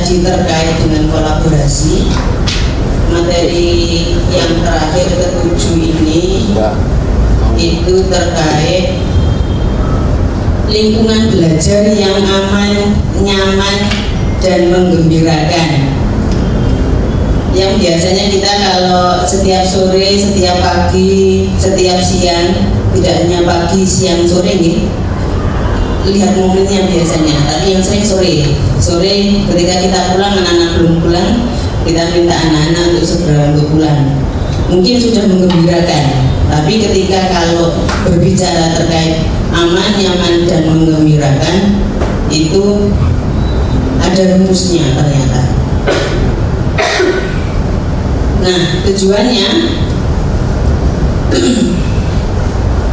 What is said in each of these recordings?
tadi terkait dengan kolaborasi. Materi yang terakhir ke-7 ini itu terkait lingkungan belajar yang aman, nyaman, dan menggembirakan. Yang biasanya kita kalau setiap sore, setiap pagi, setiap siang, tidak hanya pagi, siang, sore nih, lihat momennya biasanya, tapi yang sering sore ketika kita pulang, anak-anak belum pulang, kita minta anak-anak untuk segera untuk pulang. Mungkin sudah menggembirakan, tapi ketika kalau berbicara terkait aman, nyaman, dan menggembirakan, itu ada rumusnya ternyata. Nah, tujuannya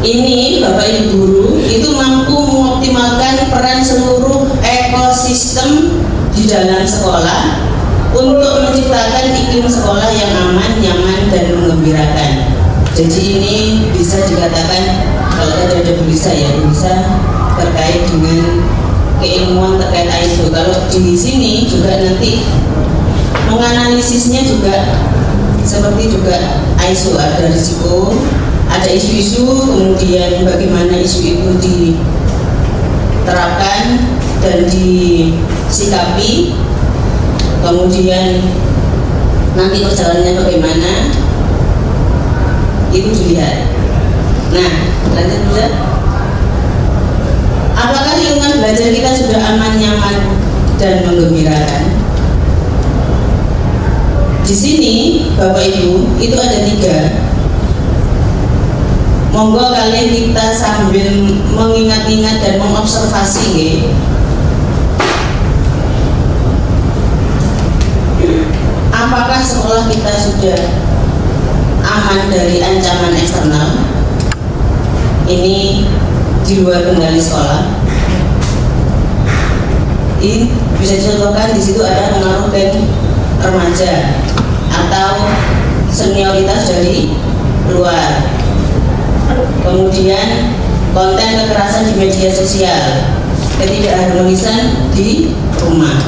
ini Bapak Ibu guru itu mampu mengoptimalkan peran seluruh ekosistem di dalam sekolah untuk menciptakan iklim sekolah yang aman, nyaman, dan menggembirakan. Jadi ini bisa dikatakan, kalau ada bisa terkait dengan keilmuan terkait ISO. Kalau di sini juga nanti menganalisisnya juga seperti juga ISO, ada risiko, ada isu-isu, kemudian bagaimana isu itu diterapkan dan disikapi, kemudian nanti perjalanannya bagaimana, itu dilihat. Nah, lanjut saja. Apakah lingkungan belajar kita sudah aman, nyaman, dan menggembirakan? Di sini Bapak Ibu itu ada 3. Monggo kalian kita sambil mengingat-ingat dan mengobservasi ya. Apakah sekolah kita sudah aman dari ancaman eksternal? Ini di luar kendali sekolah. Ini bisa dicontohkan, di situ ada pengaruh dari remaja atau senioritas dari luar. Kemudian konten kekerasan di media sosial, ketidakharmonisan di rumah.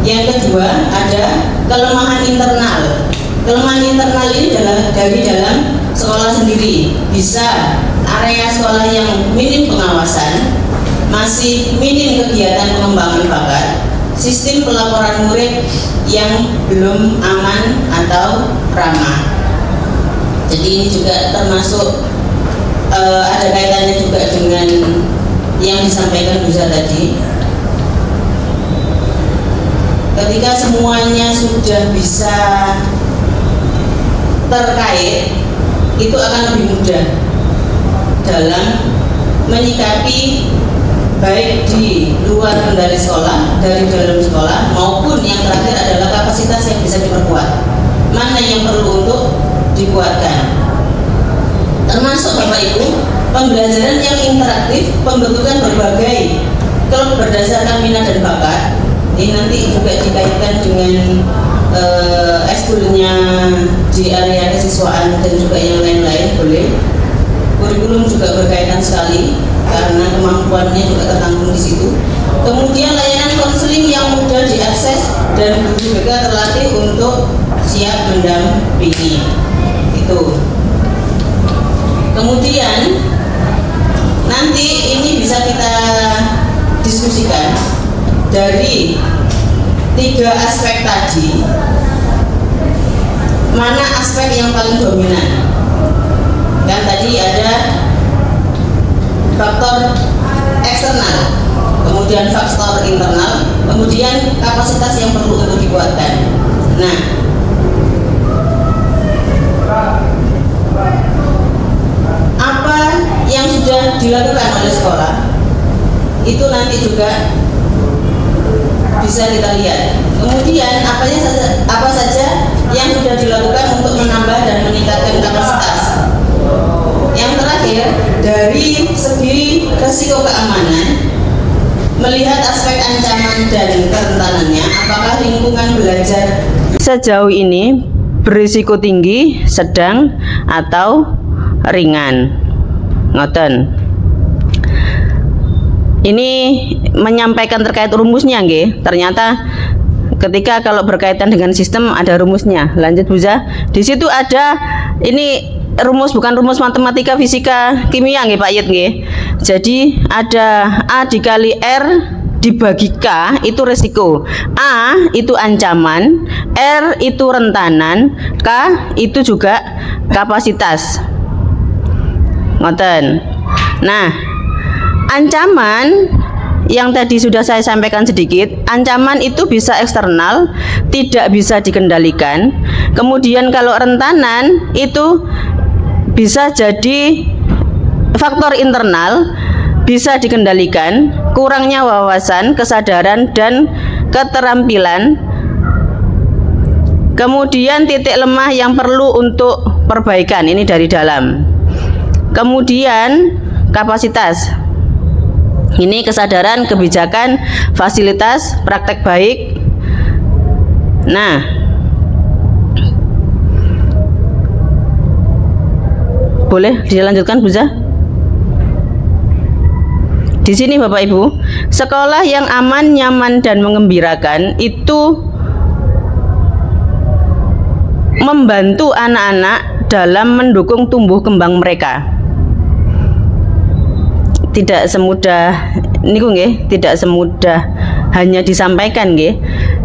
Yang kedua ada kelemahan internal. Kelemahan internal ini dari dalam sekolah sendiri. Bisa area sekolah yang minim pengawasan, masih minim kegiatan pengembangan bakat, sistem pelaporan murid yang belum aman atau ramah. Jadi ini juga termasuk ada kaitannya juga dengan yang disampaikan Bu Zah tadi. Ketika semuanya sudah bisa terkait, itu akan lebih mudah dalam menyikapi baik di luar kendali sekolah, dari dalam sekolah, maupun yang terakhir adalah kapasitas yang bisa diperkuat. Mana yang perlu untuk dikuatkan? Termasuk Bapak Ibu, pembelajaran yang interaktif, pembentukan berbagai klub berdasarkan minat dan bakat. Ini nanti juga dikaitkan dengan ekskulnya di area kesiswaan dan juga yang lain-lain boleh. Kurikulum juga berkaitan sekali karena kemampuannya juga tertanggung di situ. Kemudian layanan konseling yang mudah diakses dan guru juga terlatih untuk siap mendampingi. Itu. Kemudian nanti ini bisa kita diskusikan dari 3 aspek tadi, mana aspek yang paling dominan. Kan tadi ada faktor eksternal, kemudian faktor internal, kemudian kapasitas yang perlu untuk dikuatkan. Nah, apa yang sudah dilakukan oleh sekolah itu nanti juga bisa kita lihat. Kemudian apa saja yang sudah dilakukan untuk menambah dan meningkatkan kapasitas. Yang terakhir, dari segi risiko keamanan, melihat aspek ancaman dan kerentanannya, apakah lingkungan belajar sejauh ini berisiko tinggi, sedang, atau ringan. Ngoten. Ini menyampaikan terkait rumusnya nggih. Ternyata ketika kalau berkaitan dengan sistem ada rumusnya. Lanjut Buza. Di situ ada ini rumus, bukan rumus matematika, fisika, kimia nggih Pak Yit nggih. Jadi ada A dikali R dibagi K itu resiko. A itu ancaman, R itu rentanan, K itu juga kapasitas. Ngoten. Nah, ancaman yang tadi sudah saya sampaikan sedikit, ancaman itu bisa eksternal, tidak bisa dikendalikan. Kemudian kalau rentanan itu bisa jadi faktor internal, bisa dikendalikan, kurangnya wawasan, kesadaran, dan keterampilan. Kemudian titik lemah yang perlu untuk perbaikan, ini dari dalam. Kemudian kapasitas, ini kesadaran, kebijakan, fasilitas, praktek baik. Nah, boleh dilanjutkan Buza? Di sini Bapak Ibu, sekolah yang aman, nyaman, dan mengembirakan itu membantu anak-anak dalam mendukung tumbuh kembang mereka. Tidak semudah niku nggih, tidak semudah hanya disampaikan nggih.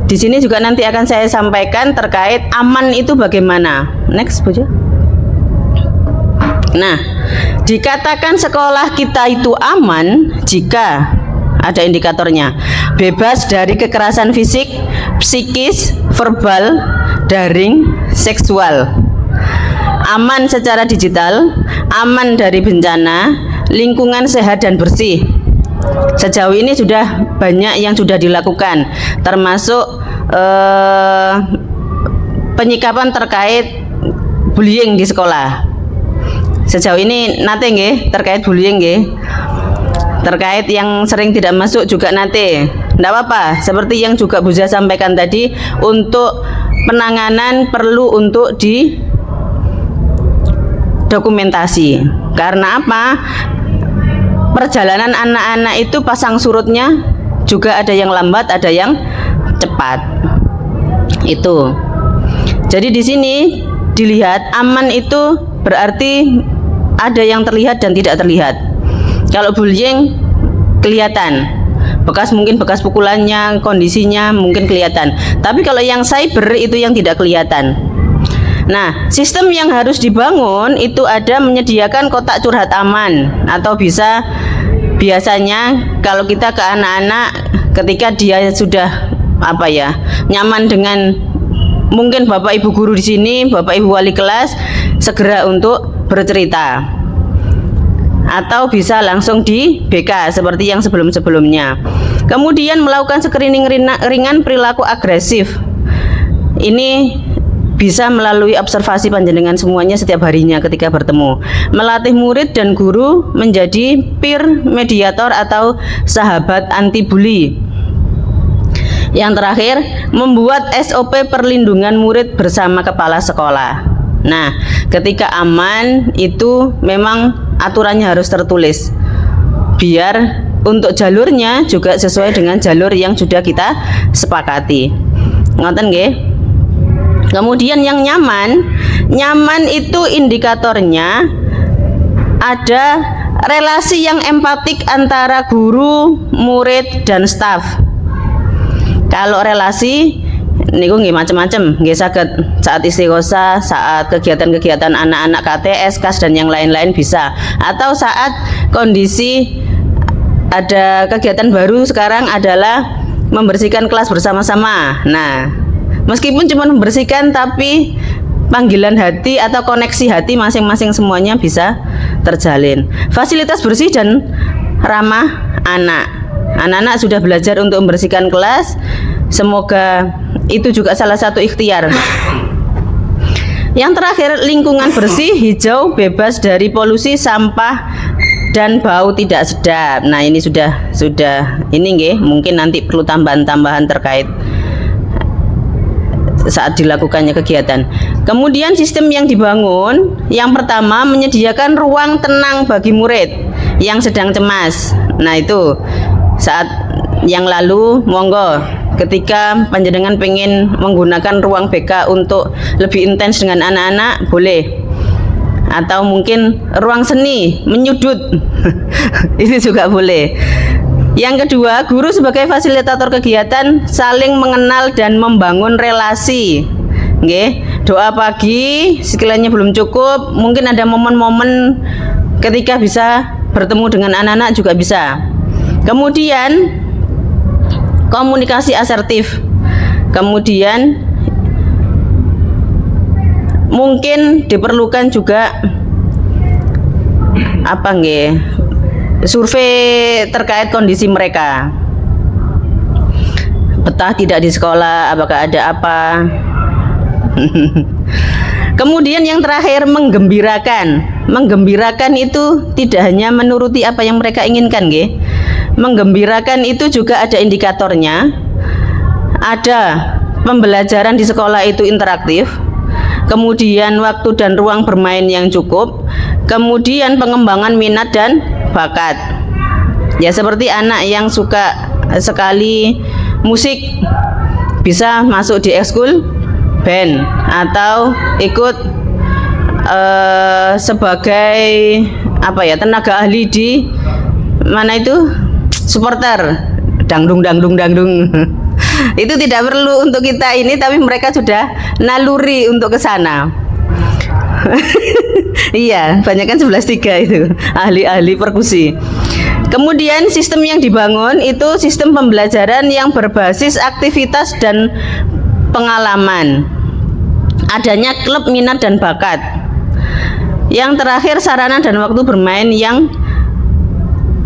Di sini juga nanti akan saya sampaikan terkait aman itu bagaimana. Next, Bu. Nah, dikatakan sekolah kita itu aman jika ada indikatornya. Bebas dari kekerasan fisik, psikis, verbal, daring, seksual. Aman secara digital, aman dari bencana, lingkungan sehat dan bersih. Sejauh ini sudah banyak yang sudah dilakukan, termasuk penyikapan terkait bullying di sekolah. Sejauh ini nate nggih terkait bullying nggih. Terkait yang sering tidak masuk juga nate. Enggak apa-apa, seperti yang juga Buza sampaikan tadi, untuk penanganan perlu untuk di dokumentasi. Karena apa? Perjalanan anak-anak itu pasang surutnya juga ada yang lambat, ada yang cepat. Itu. Jadi di sini dilihat aman itu berarti ada yang terlihat dan tidak terlihat. Kalau bullying kelihatan, mungkin bekas pukulannya, kondisinya mungkin kelihatan. Tapi kalau yang cyber itu yang tidak kelihatan. Nah, sistem yang harus dibangun itu ada menyediakan kotak curhat aman, atau biasanya kalau kita ke anak-anak ketika dia sudah nyaman dengan mungkin Bapak Ibu guru di sini, Bapak Ibu wali kelas, segera untuk bercerita, atau bisa langsung di BK seperti yang sebelum-sebelumnya. Kemudian melakukan screening ringan perilaku agresif. Ini bisa melalui observasi panjenengan semuanya setiap harinya ketika bertemu. Melatih murid dan guru menjadi peer mediator atau sahabat anti bully. Yang terakhir, membuat SOP perlindungan murid bersama kepala sekolah. Nah, ketika aman itu memang aturannya harus tertulis, biar untuk jalurnya juga sesuai dengan jalur yang sudah kita sepakati. Ngoten nggih? Kemudian yang nyaman itu indikatornya ada relasi yang empatik antara guru, murid, dan staf. Kalau relasi niku nggih macam-macam, nggih saged saat istighosa, saat kegiatan-kegiatan anak-anak KTS, KAS dan yang lain-lain bisa, atau saat kondisi ada kegiatan baru sekarang adalah membersihkan kelas bersama-sama. Nah, meskipun cuma membersihkan tapi panggilan hati atau koneksi hati masing-masing semuanya bisa terjalin. Fasilitas bersih dan ramah anak. Anak-anak sudah belajar untuk membersihkan kelas. Semoga itu juga salah satu ikhtiar. Yang terakhir, lingkungan bersih, hijau, bebas dari polusi, sampah, dan bau tidak sedap. Nah, ini sudah ini nggih, mungkin nanti perlu tambahan-tambahan terkait saat dilakukannya kegiatan. Kemudian sistem yang dibangun, yang pertama menyediakan ruang tenang bagi murid yang sedang cemas. Nah, itu saat yang lalu monggo ketika panjenengan pengen menggunakan ruang BK untuk lebih intens dengan anak-anak, boleh. Atau mungkin ruang seni menyudut itu juga boleh. Yang kedua, guru sebagai fasilitator kegiatan saling mengenal dan membangun relasi. Nggih, doa pagi sekiranya belum cukup, mungkin ada momen-momen ketika bisa bertemu dengan anak-anak juga bisa. Kemudian komunikasi asertif. Kemudian mungkin diperlukan juga apa nggih, survei terkait kondisi mereka. Betah tidak di sekolah, apakah ada apa? Kemudian yang terakhir, menggembirakan. Menggembirakan itu tidak hanya menuruti apa yang mereka inginkan, nggih. Menggembirakan itu juga ada indikatornya. Ada pembelajaran di sekolah itu interaktif. Kemudian waktu dan ruang bermain yang cukup, kemudian pengembangan minat dan bakat. Ya, seperti anak yang suka sekali musik bisa masuk di ekskul band atau ikut sebagai apa ya, tenaga ahli di mana itu, supporter dangdung. Itu tidak perlu untuk kita ini, tapi mereka sudah naluri untuk ke sana. Iya, banyak kan 11-3 itu ahli-ahli perkusi. Kemudian sistem yang dibangun itu sistem pembelajaran yang berbasis aktivitas dan pengalaman. Adanya klub minat dan bakat. Yang terakhir, sarana dan waktu bermain yang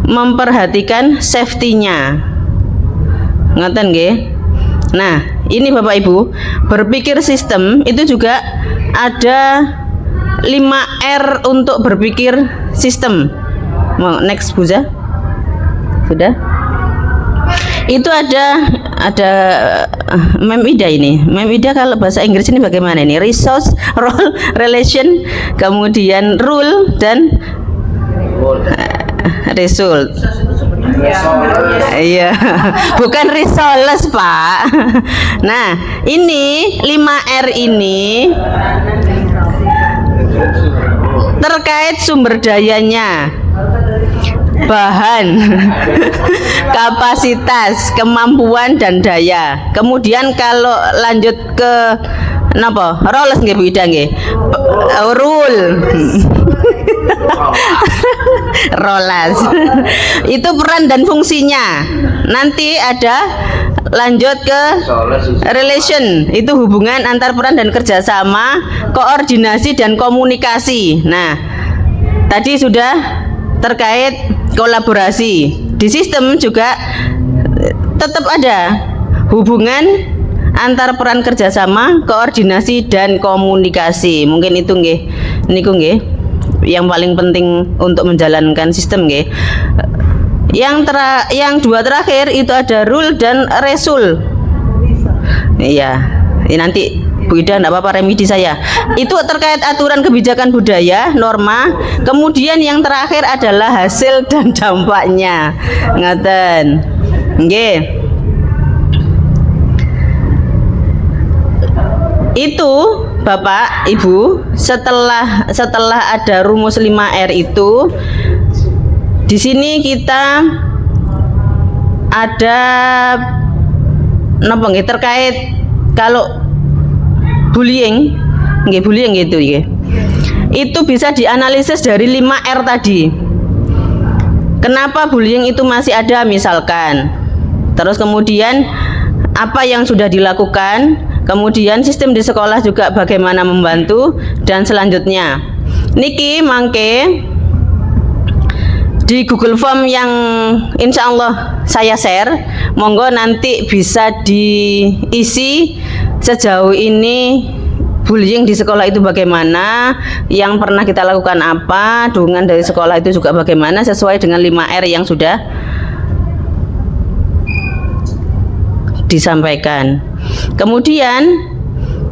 memperhatikan safety-nya. Ngoten nggih. Nah, ini Bapak Ibu, berpikir sistem itu juga ada 5R untuk berpikir sistem. Mau next Buza? Sudah? Itu ada Mem Ida ini. Mem Ida kalau bahasa Inggris ini bagaimana ini? Resource, role, relation, kemudian rule dan result. Iya, bukan resource, Pak. Nah, ini 5R ini terkait sumber dayanya, bahan, kapasitas, kemampuan dan daya. Kemudian kalau lanjut ke napa? Roles nggih Bu Ida nggih. Rule. Rolas. Itu peran dan fungsinya. Nanti ada lanjut ke relation, itu hubungan antar peran dan kerjasama, koordinasi dan komunikasi. Nah, tadi sudah terkait kolaborasi. Di sistem juga tetap ada hubungan antar peran kerjasama, koordinasi dan komunikasi. Mungkin itu nggih, niku nggih yang paling penting untuk menjalankan sistem nggih. Yang dua terakhir itu ada rule dan resul. Iya, nanti Bu Ida enggak apa-apa remedi saya. Itu terkait aturan kebijakan budaya, norma. Kemudian yang terakhir adalah hasil dan dampaknya. Ngaten. Nggih. Itu Bapak Ibu, setelah ada rumus 5R itu, di sini kita ada napa nggih terkait kalau bullying, nggih bullying gitu nggih. Itu bisa dianalisis dari 5R tadi. Kenapa bullying itu masih ada misalkan. Terus kemudian apa yang sudah dilakukan, kemudian sistem di sekolah juga bagaimana membantu, dan selanjutnya niki mangke di Google Form yang insya Allah saya share, monggo nanti bisa diisi sejauh ini bullying di sekolah itu bagaimana, yang pernah kita lakukan apa, dukungan dari sekolah itu juga bagaimana sesuai dengan 5R yang sudah disampaikan. Kemudian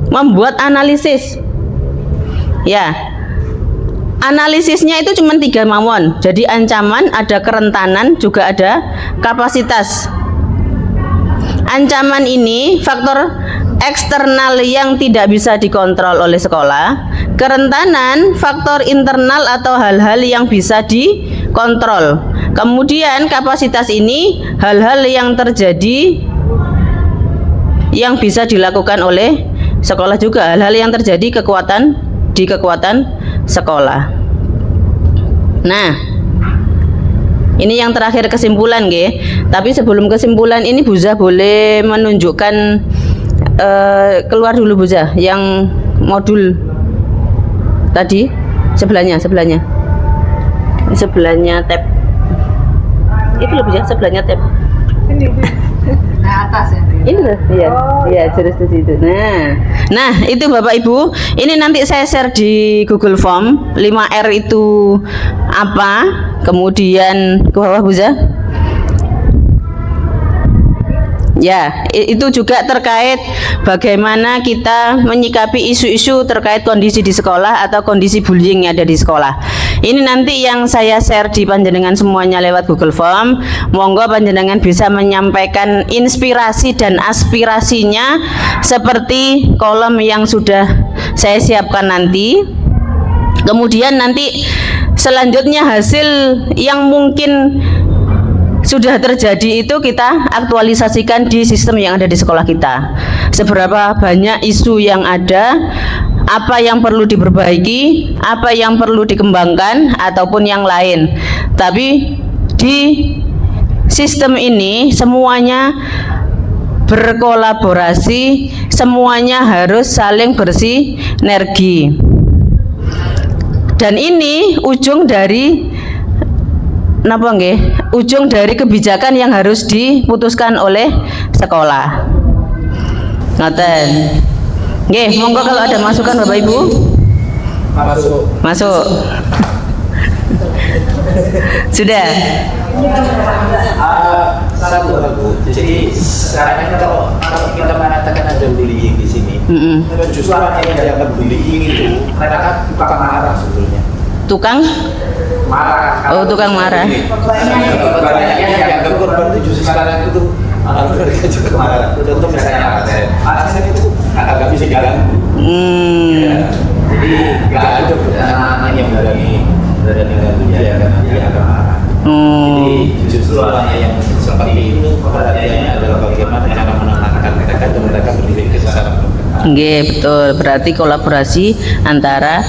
membuat analisis. Ya, analisisnya itu cuma 3 mawon. Jadi ancaman, ada kerentanan, juga ada kapasitas. ancaman ini faktor eksternal yang tidak bisa dikontrol oleh sekolah, kerentanan faktor internal atau hal-hal yang bisa dikontrol. Kemudian kapasitas ini hal-hal yang terjadi yang bisa dilakukan oleh sekolah juga, hal-hal yang terjadi kekuatan sekolah. Nah, ini yang terakhir kesimpulan, nggih. Tapi sebelum kesimpulan ini Buza boleh menunjukkan keluar dulu Buza yang modul tadi sebelahnya tab itu loh Buza, sebelahnya tab Ini atas ya. ini loh, iya jurus di situ. Nah itu Bapak Ibu, ini nanti saya share di Google Form 5R itu apa, kemudian ke bawah Buza. Ya, itu juga terkait bagaimana kita menyikapi isu-isu terkait kondisi di sekolah atau kondisi bullying yang ada di sekolah. Ini nanti yang saya share di panjenengan semuanya lewat Google Form. Monggo panjenengan bisa menyampaikan inspirasi dan aspirasinya seperti kolom yang sudah saya siapkan nanti. Kemudian nanti selanjutnya hasil yang mungkin sudah terjadi itu kita aktualisasikan di sistem yang ada di sekolah kita. Seberapa banyak isu yang ada, apa yang perlu diperbaiki, apa yang perlu dikembangkan ataupun yang lain. Tapi di sistem ini semuanya berkolaborasi, semuanya harus saling bersinergi. Dan ini ujung dari ujung dari kebijakan yang harus diputuskan oleh sekolah. Ngoten. Nggih, monggo kalau ada masukan Bapak Ibu. Masuk. Sudah. Satu Bu. Jadi sekarang ini kalau kita mengatakan ada bullying di sini, justru orang yang dianggap bullying itu mereka kan tukang marah sebetulnya. Tukang marah. Oh, tukang marah. Banyak yang dianggap korban itu justru sekarang itu mereka juga marah. Contoh misalnya alasan itu agak bisa diganggu. Jadi nggak ada anak yang berani ganggu dia karena dia agak marah. Jadi justru orang yang seperti itu perhatiannya adalah bagaimana cara menenangkan mereka dan mereka berdiri ke sana. Nggih, betul. Berarti kolaborasi antara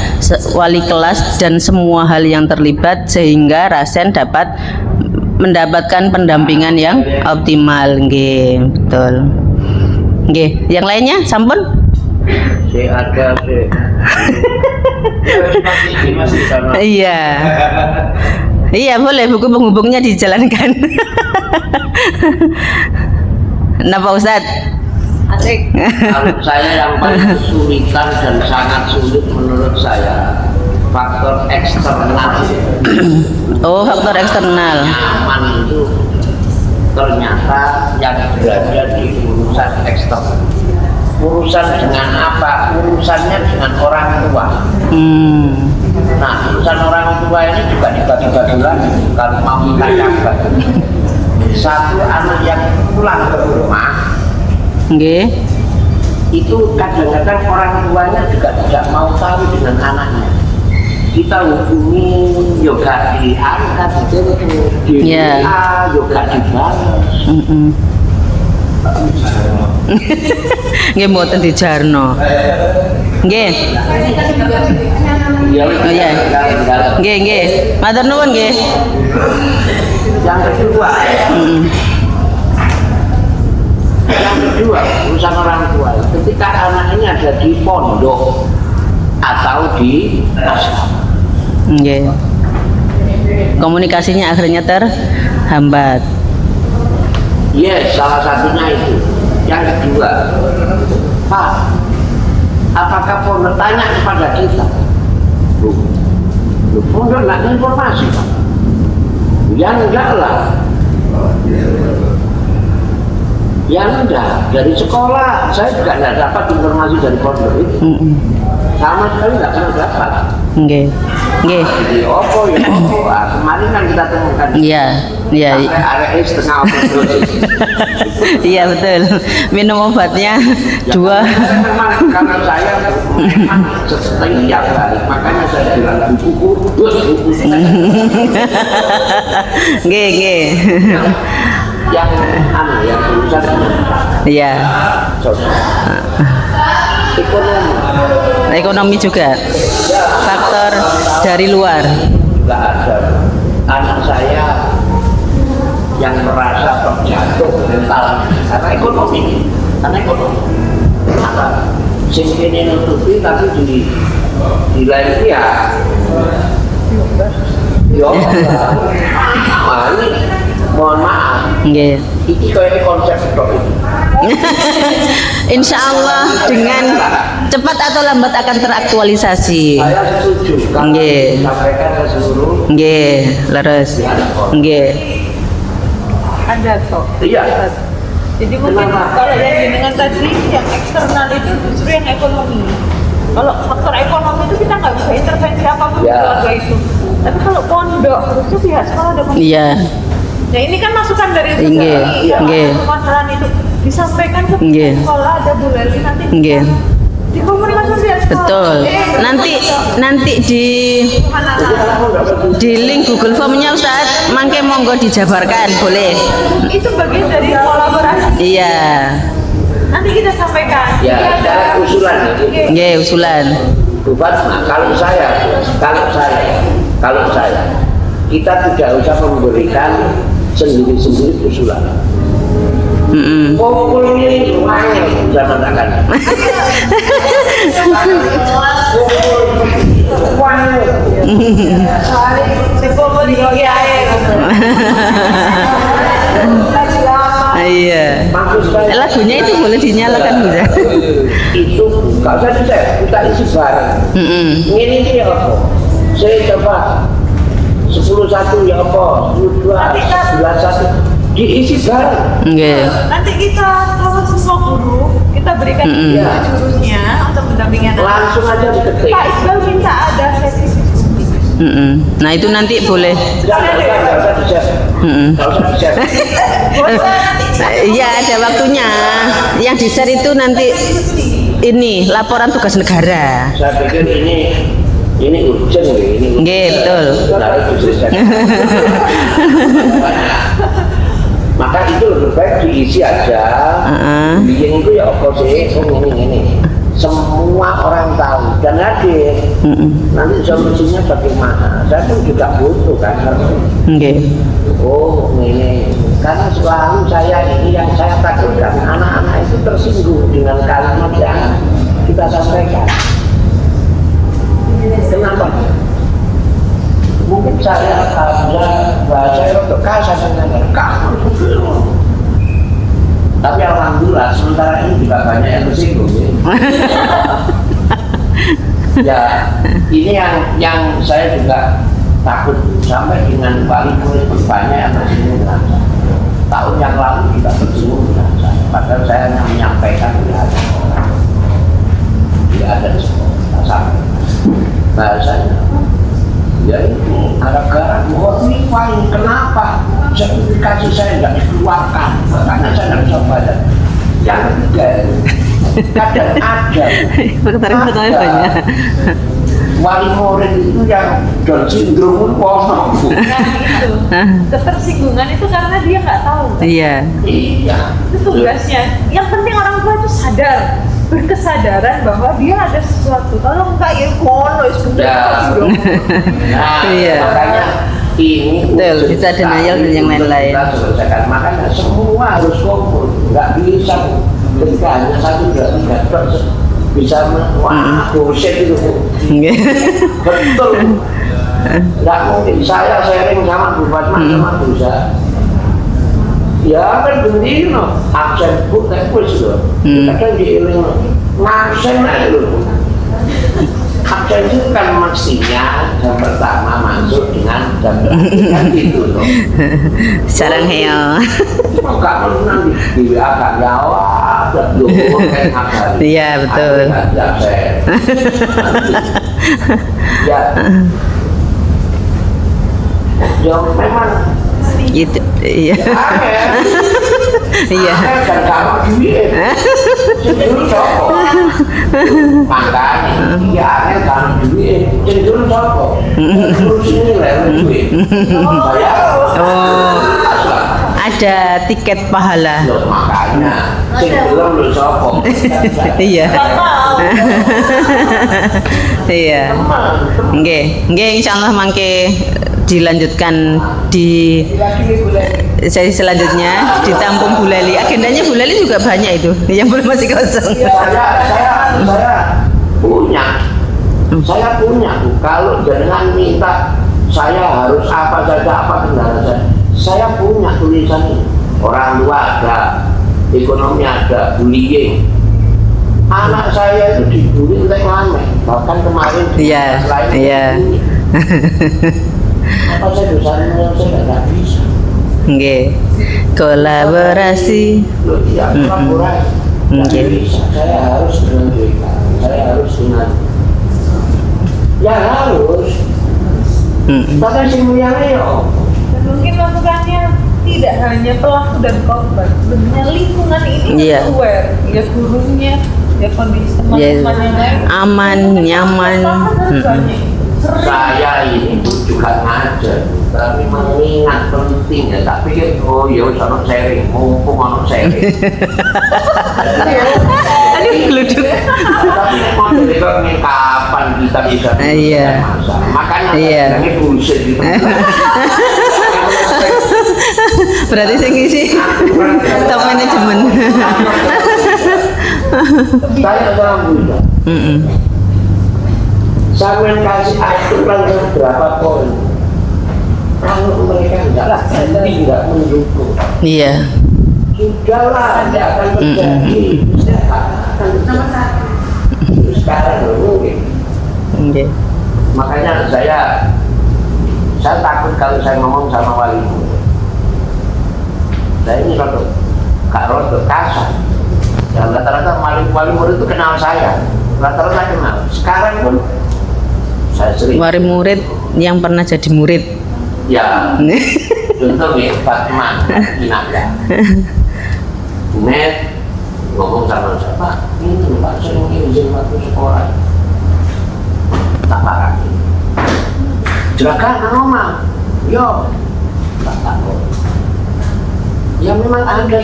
wali kelas dan semua hal yang terlibat sehingga Rasen dapat mendapatkan pendampingan yang optimal. Nggih, betul. Nggih, yang lainnya sampun? Iya. Iya, boleh buku penghubungnya dijalankan. Napa Ustadz? Asik. Kalau saya yang paling kesulitan dan sangat sulit menurut saya faktor eksternal. Oh, faktor eksternal. Nyaman itu ternyata yang berada di urusan eksternal. Urusan dengan apa? Urusannya dengan orang tua. Nah, urusan orang tua ini juga dibagi-bagi lagi. Kalau mau kita catat, satu anak yang pulang ke rumah, itu kadang-kadang orang tuanya juga tidak mau tahu dengan anaknya. Kita hubungi juga diangkat, di WA juga dibalas. Nggih mboten dijarno. Nggih. Oh iya. Nggih. Matur nuwun nggih. Yang kedua, urusan orang tua. Ketika anak ini ada di pondok atau di asrama, komunikasinya akhirnya terhambat. Yes, salah satunya itu. Yang kedua, Pak, apakah pondok tanya kepada kita? Pondok nggak informasi, Pak. Ya enggak lah. Ya enggak, dari sekolah saya juga nggak dapat informasi dari pondok itu. Sama sekali nggak pernah dapat. Nggih. Nggih. Jadi opo ya opo. Kemarin kan kita temukan. Iya. Iya. Arek setengah dosis. Iya betul. Minum obatnya 2. Memang karena saya memang setiap hari, makanya saya bilang buku. Nggih. Yang yang urusan Iya. Ekonomi juga. Faktor dari luar. Juga ada anak saya yang merasa terjatuh mental karena ekonomi. Maka sing ini nutupi tapi di lain ya. Yo. Mohon maaf. Nggih. Ini kayak konsep tok ini. Insya Allah dengan cepat atau lambat akan teraktualisasi. Saya setuju kalau Nggih. disampaikan ke seluruh. Nggih, leres. Nggih. Ada toh. Iya. Jadi mungkin kalau yang dengan tadi yang eksternal itu justru yang ekonomi. Kalau faktor ekonomi itu kita nggak bisa intervensi apapun di Ya. keluarga itu. Tapi kalau pondok harusnya pihak sekolah ada. Iya. Nah ini kan masukan dari Nggih, nggih. permasalahan itu disampaikan ke Nggih. sekolah, ada Bu Leli nanti Nggih. di komunikasi pihak sekolah. Betul. Nanti di link Google Form-nya Ustaz, mangke monggo dijabarkan, boleh. Itu bagian dari kolaborasi. Iya. Nanti kita sampaikan. Ya, Ini ada usulan. Nggih, usulan. Bukan, kalau saya, kita tidak usah memberikan sendiri-sendiri usulan. Kumpul ini semuanya bisa mengatakan. Iya. Lagunya itu boleh dinyalakan bisa. Itu gak usah dicek, kita isi bareng. Ini ya apa? Saya coba 10-1 ya apa? 10-2, 11-1 diisi bareng. Nggih. Nanti kita kalau semua guru kita berikan jurusnya untuk mendampingi anak. Langsung aja diketik. Pak Iqbal minta ada sesi diskusi. Nah itu nanti boleh. Gak usah dicek. Gak usah dicek. Iya ada waktunya. Yang di share itu nanti ini laporan tugas negara. Saya pikir ini urgent ini. Nggih, betul. Nah, itu selesai. Maka itu lebih baik diisi aja. Yang itu ya apa sih? Ini. Semua orang tahu dan hadir. Nanti solusinya bagaimana? Saya pun juga butuh kan. Nggih. Oh ini karena selalu ini yang saya takutkan anak-anak itu tersinggung dengan kalimat yang kita sampaikan. Kenapa? Mungkin saya bahasa untuk kasar dengan kamu. Tapi alhamdulillah sementara ini juga banyak yang tersinggung. Ya, ini yang saya juga takut sampai dengan wali murid banyak yang tersinggung. Tahun yang lalu juga tersinggung dengan saya. Padahal saya hanya menyampaikan tidak ada di sekolah. Bahasanya ya ini gara-gara ini paling kenapa sertifikasi saya tidak dikeluarkan karena saya tidak bisa bayar. Yang ketiga kadang ada wali murid itu yang Down syndrome pono. Ketersinggungan itu karena dia nggak tahu. Iya. Itu tugasnya. Yang penting orang tua itu sadar, berkesadaran bahwa dia ada sesuatu. Kalau enggak ya kono Iya. Makanya ini betul, bisa denial dan yang lain-lain. Makanya semua harus kumpul, nggak bisa ketika hanya 1, 2, 3 bisa wah dosen itu. Betul. Nggak mungkin saya sharing sama Bupati sama dosa. Ya kan bendino absen bu kuis loh. Kadang diiling ngabsen aja loh. absen itu kan mestinya jam pertama masuk dengan jam kan gitu loh. Sarang heo. Cuma nggak perlu nanti di WA kan jawab, kayak ngabarin. Iya betul. Absen. Ya. Ya memang Itu iya. Iya. Dan kamu duit. Cenderung cokok. Makanya iya aneh kamu duit. Cenderung cokok. Terus ini lah duit. Bayar. Oh. Ada tiket pahala. Loh, makanya cenderung lu cokok. Iya. Iya. Nggih, insyaallah mangke dilanjutkan di sesi selanjutnya ditampung Bu Leli. Agendanya Bu Leli juga banyak itu yang belum masih kosong. Saya punya Bu. Kalau jenengan minta saya harus apa saja apa kendala saya punya tulisan ini. Orang tua ada, ekonomi ada, bullying. Anak saya itu dibully oleh ngamen. Bahkan kemarin Iya. apa saya dosanya saya nggak bisa. Nggih. Kolaborasi. Loh, iya, kolaborasi. Nggak bisa. Saya harus dengan mereka. Saya harus dengan. Ya harus. Tapi semuanya ya. Dan mungkin masukannya tidak hanya pelaku dan korban, sebenarnya lingkungan ini Iya. aware, ya gurunya, ya kondisi teman-teman yang lain. Aman, nyaman. Saya ini juga ngajar, tapi mengingat penting ya. Tak pikir oh ya sono sharing, mumpung ono sharing. Aduh, geluduk. Tapi mau dari kapan kita bisa Iya. makanya Iya. ini bullshit gitu. Berarti sing ngisi top manajemen. Saya orang muda. Saya kasih aturan berapa poin. Kalau mereka tidak mendukung, Iya. sudahlah, tidak akan terjadi. Sekarang mungkin. Nggih. Makanya saya takut kalau saya ngomong sama wali murid. Saya ini rodo kasar. Dan rata-rata wali murid itu kenal saya. Rata-rata kenal. Sekarang pun saya sering. Wali murid yang pernah jadi murid. Ya. Contoh nih, Fatimah, Inaka. Net ngomong sama saya, Pak, ini Pak sering izin waktu sekolah. Tak parah. Juragan Anoma, yo, tak takut. Ya memang ada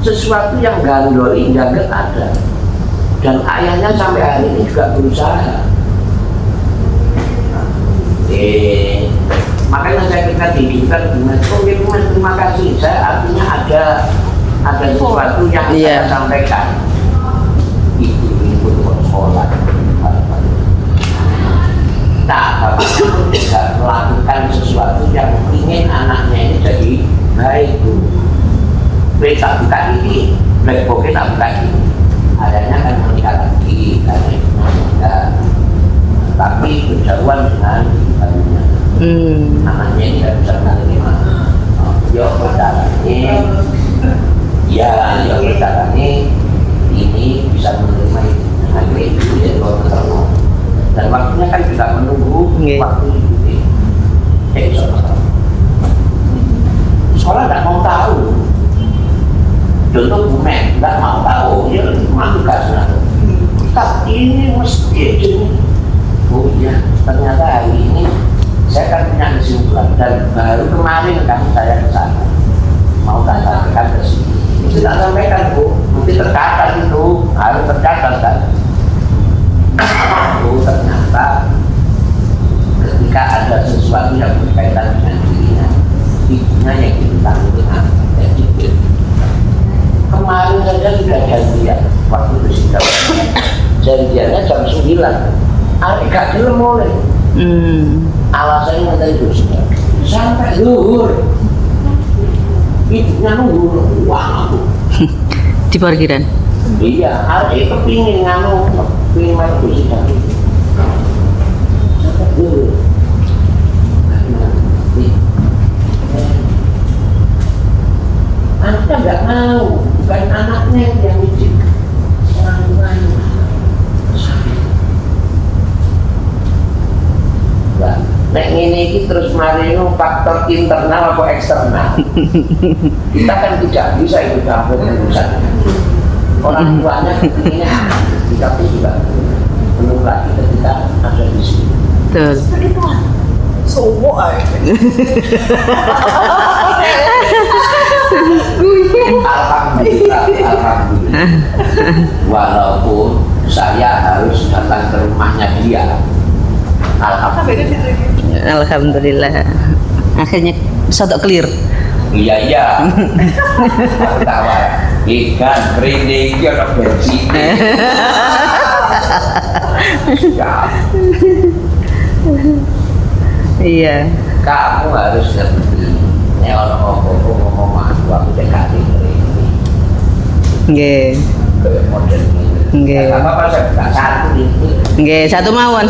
sesuatu yang gandoli, jagat ada. Dan ayahnya sampai hari ini juga berusaha. Makanya saya ketika didikan dengan komitmen terima kasih. Saya artinya ada sesuatu yang saya sampaikan. Itu untuk sekolah. Nah, Bapak pun juga melakukan sesuatu yang ingin anaknya ini jadi baik. Tak buka ini, black box tak buka ini. Adanya kan menikah lagi, karena itu menikah. Tapi berjauhan dengan ibunya. Anaknya ini tidak bisa menerima. Ya berdarahnya, berdarahnya ini bisa menerima itu. Akhirnya itu jadi orang. Dan waktunya kan juga menunggu waktu itu. Sekolah tidak mau tahu. Contoh bumen, tidak mau tahu. Ya cuma tugasnya. Tapi ini mesti jadi. Oh iya, ternyata hari ini saya kan punya kesimpulan dan baru kemarin kan saya ke sana mau sampaikan ke sini. Itu tak sampaikan Bu, mesti tercatat itu, harus tercatat kan. Ternyata ketika ada sesuatu yang berkaitan dengan dirinya, ibunya yang ditanggung dengan jadi kemarin saja sudah janjian waktu itu sidang. Janjiannya jam 9. Adik gak gelem mulai. Alasannya tadi itu sampai zuhur. Ibunya nunggu uang aku. Di parkiran. Iya, adik kepingin nganu, kepingin main sidang. Anda nggak mau, bukan anaknya yang izin, orang tuanya. Nek ini terus mari faktor internal atau eksternal. Kita kan tidak bisa ikut campur urusan. Orang tuanya inginnya, tapi juga belum lagi ketika ada di sini. Betul. Semua. Alhamdulillah, alhamdulillah. Walaupun saya harus datang ke rumahnya dia. Alhamdulillah. Alhamdulillah. Akhirnya satu clear. Iya. Tawa. Ikan keriting dia ada bensin. Iya. Kamu harus ngerti. Ini orang ngomong aku dekati keriting. Nggih. Kayak model ini. Nggih. Apa saya buka satu ini. Nggih, satu mawon,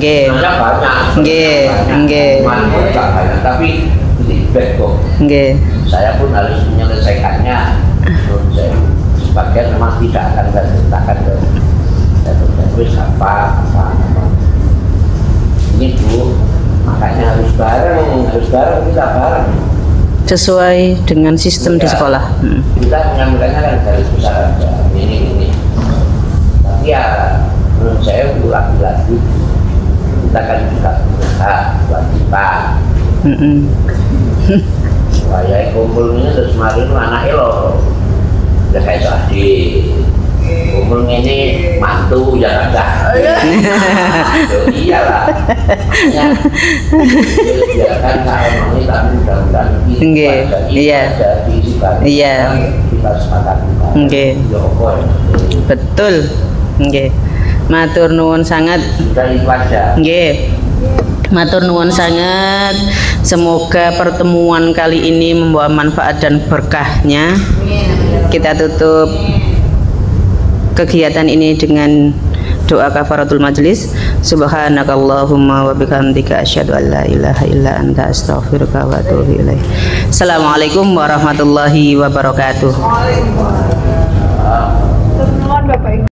nggih. Sebenarnya banyak. Nggih. Manfaat nggak banyak, tapi ribet kok. Nggih. Saya pun harus menyelesaikannya. Saya sebagian memang tidak akan saya ceritakan ke terus apa. Ini Bu, makanya harus bareng kita bareng. Sesuai dengan sistem di sekolah. Kita mengambilnya kan dari besar aja. Ini. Tapi ya menurut saya lagi-lagi kita kan juga berusaha kewajiban. Supaya kumpulnya terus kemarin anaknya loh udah kayak adik kumpul ini mantu ya ada. Iyalah ya kan kalau ini kami mudah-mudahan Iya. kita sepakati. Betul. Nggih. Matur nuwun sangat. Sudah itu aja. Nggih. Matur nuwun sangat. Semoga pertemuan kali ini membawa manfaat dan berkahnya. Kita tutup kegiatan ini dengan doa kafaratul majlis. Subhanakallahumma wa bihamdika asyhadu an la ilaha illa anta astaghfiruka wa atubu ilaik. Assalamualaikum warahmatullahi wabarakatuh. Teman Bapak Ibu.